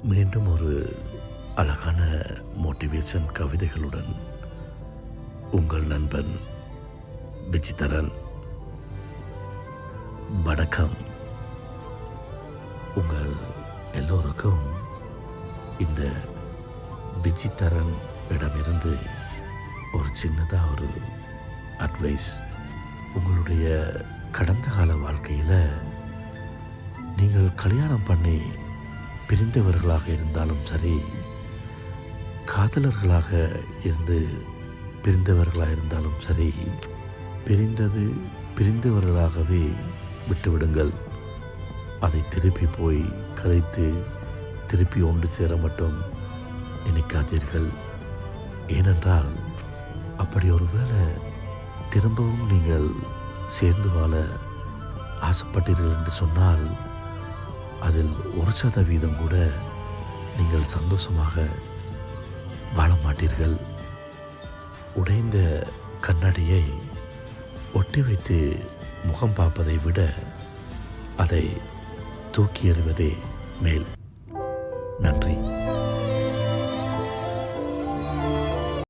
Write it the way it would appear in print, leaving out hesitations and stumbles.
மீண்டும் ஒரு அழகான மோட்டிவேஷன் கவிதைகளுடன் உங்கள் நண்பன் விசித்திரன். வணக்கம். உங்கள் எல்லோருக்கும் இந்த விசித்திரன் இடமிருந்து ஒரு சின்னதாக ஒரு அட்வைஸ். உங்களுடைய கடந்த கால வாழ்க்கையில் நீங்கள் கல்யாணம் பண்ணி பிரிந்தவர்களாக இருந்தாலும் சரி, காதலர்களாக இருந்து பிரிந்தவர்களாக இருந்தாலும் சரி, பிரிந்தவர்களாகவே விட்டுவிடுங்கள். அதை திருப்பி போய் கதைத்து திருப்பி ஒன்று சேர மட்டும் நினைக்காதீர்கள். ஏனென்றால் அப்படி ஒருவேளை திரும்பவும் நீங்கள் சேர்ந்து வாழ ஆசைப்பட்டீர்கள் என்று சொன்னால் அதில் 1% கூட நீங்கள் சந்தோஷமாக வாழ மாட்டீர்கள். உடைந்த கண்ணாடியை ஒட்டி வைத்து முகம் பார்ப்பதை விட அதை தூக்கி எறிவதே மேல்.